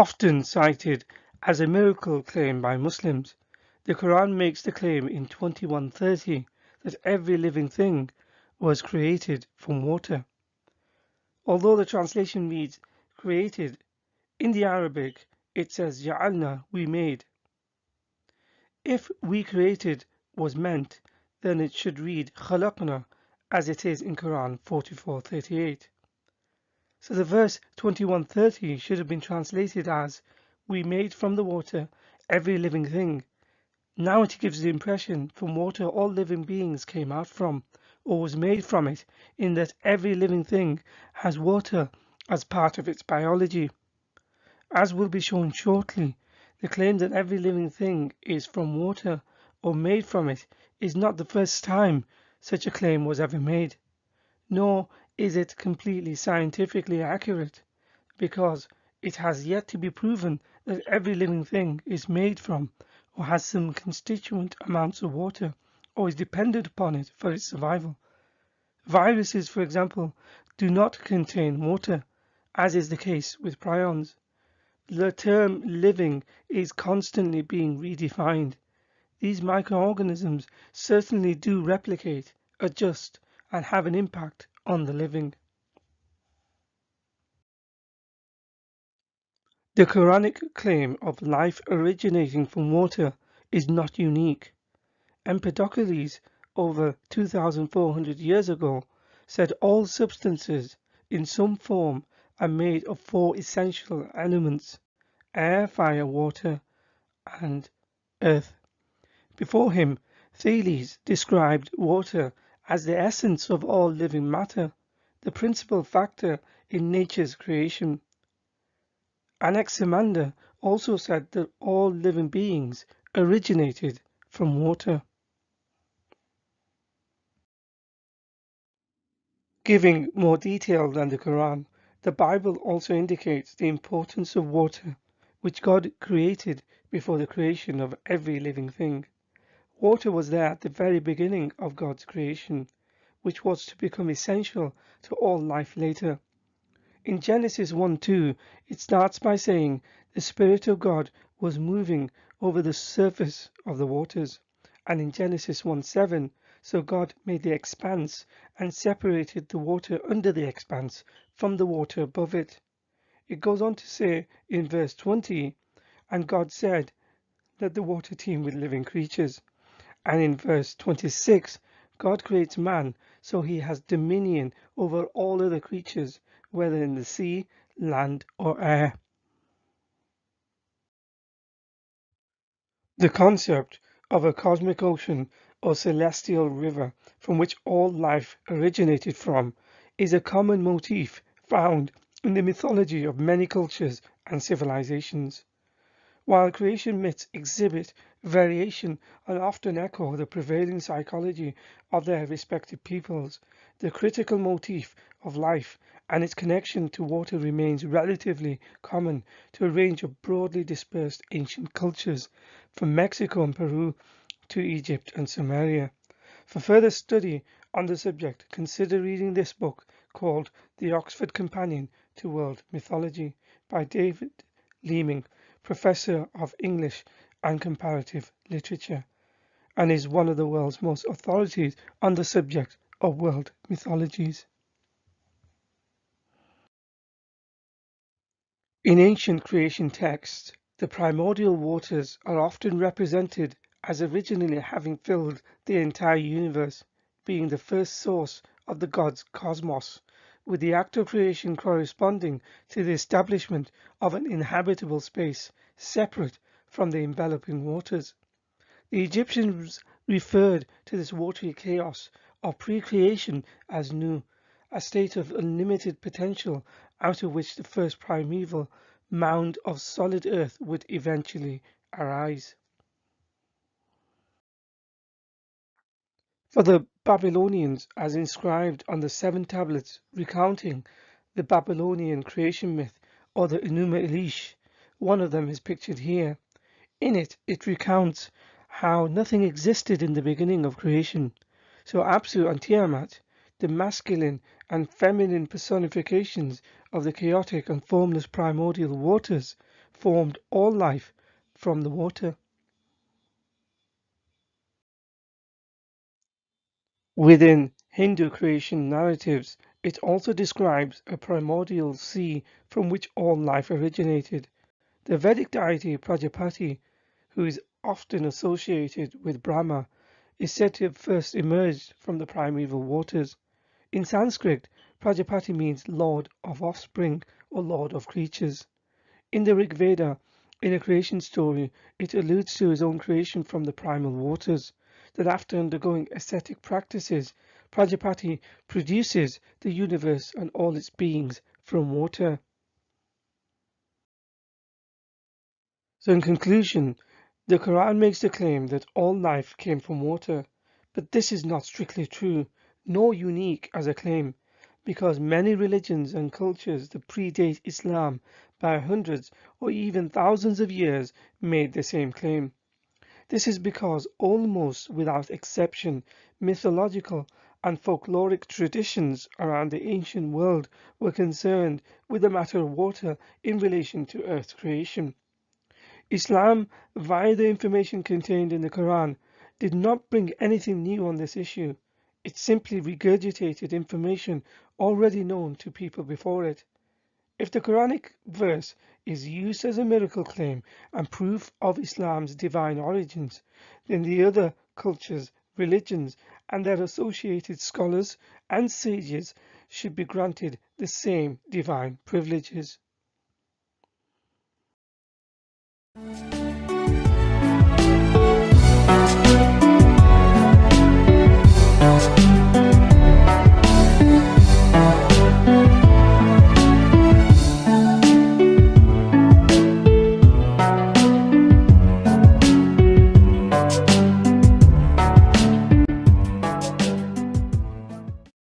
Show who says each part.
Speaker 1: often cited as a miracle claim by Muslims. The Quran makes the claim in 21:30 that every living thing was created from water. Although the translation reads created, in the Arabic it says Ja'alna, we made. If we created was meant, then it should read Khalaqna, as it is in Quran 44:38. So the verse 21:30 should have been translated as we made from the water every living thing. Now it gives the impression from water all living beings came out from, or was made from it, in that every living thing has water as part of its biology. As will be shown shortly, the claim that every living thing is from water or made from it is not the first time such a claim was ever made, nor is it completely scientifically accurate, because it has yet to be proven that every living thing is made from or has some constituent amounts of water or is dependent upon it for its survival. Viruses, for example, do not contain water, as is the case with prions. The term living is constantly being redefined. These microorganisms certainly do replicate, adjust, and have an impact on the living. The Quranic claim of life originating from water is not unique. Empedocles, over 2,400 years ago, said all substances in some form are made of four essential elements: air, fire, water, and earth. Before him, Thales described water as the essence of all living matter, the principal factor in nature's creation. Anaximander also said that all living beings originated from water. Giving more detail than the Quran, the Bible also indicates the importance of water, which God created before the creation of every living thing. Water was there at the very beginning of God's creation, which was to become essential to all life later. In Genesis 1:2, it starts by saying the Spirit of God was moving over the surface of the waters. And in Genesis 1:7, so God made the expanse and separated the water under the expanse from the water above it. It goes on to say in verse 20, and God said, let the water teem with living creatures. And in verse 26, God creates man so he has dominion over all other creatures, whether in the sea, land, or air. The concept of a cosmic ocean or celestial river from which all life originated from is a common motif found in the mythology of many cultures and civilizations. While creation myths exhibit variation and often echo the prevailing psychology of their respective peoples, the critical motif of life and its connection to water remains relatively common to a range of broadly dispersed ancient cultures, from Mexico and Peru to Egypt and Sumeria. For further study on the subject, consider reading this book called The Oxford Companion to World Mythology by David Leeming, Professor of English and Comparative Literature, and is one of the world's most authorities on the subject of world mythologies. In ancient creation texts, the primordial waters are often represented as originally having filled the entire universe, being the first source of the gods' cosmos, with the act of creation corresponding to the establishment of an inhabitable space separate from the enveloping waters. The Egyptians referred to this watery chaos of pre-creation as Nu, a state of unlimited potential out of which the first primeval mound of solid earth would eventually arise. For the Babylonians, as inscribed on the 7 tablets recounting the Babylonian creation myth, or the Enuma Elish, one of them is pictured here. In it, it recounts how nothing existed in the beginning of creation. So Apsu and Tiamat, the masculine and feminine personifications of the chaotic and formless primordial waters, formed all life from the water. Within Hindu creation narratives, it also describes a primordial sea from which all life originated. The Vedic deity Prajapati, who is often associated with Brahma, is said to have first emerged from the primeval waters. In Sanskrit, Prajapati means Lord of Offspring or Lord of Creatures. In the Rig Veda, in a creation story, it alludes to his own creation from the primal waters, that after undergoing ascetic practices, Prajapati produces the universe and all its beings from water. So, in conclusion, the Quran makes the claim that all life came from water, but this is not strictly true, nor unique as a claim, because many religions and cultures that predate Islam by hundreds or even thousands of years made the same claim. This is because almost without exception, mythological and folkloric traditions around the ancient world were concerned with the matter of water in relation to earth creation. Islam, via the information contained in the Quran, did not bring anything new on this issue. It simply regurgitated information already known to people before it. If the Quranic verse is used as a miracle claim and proof of Islam's divine origins, then the other cultures, religions, and their associated scholars and sages should be granted the same divine privileges.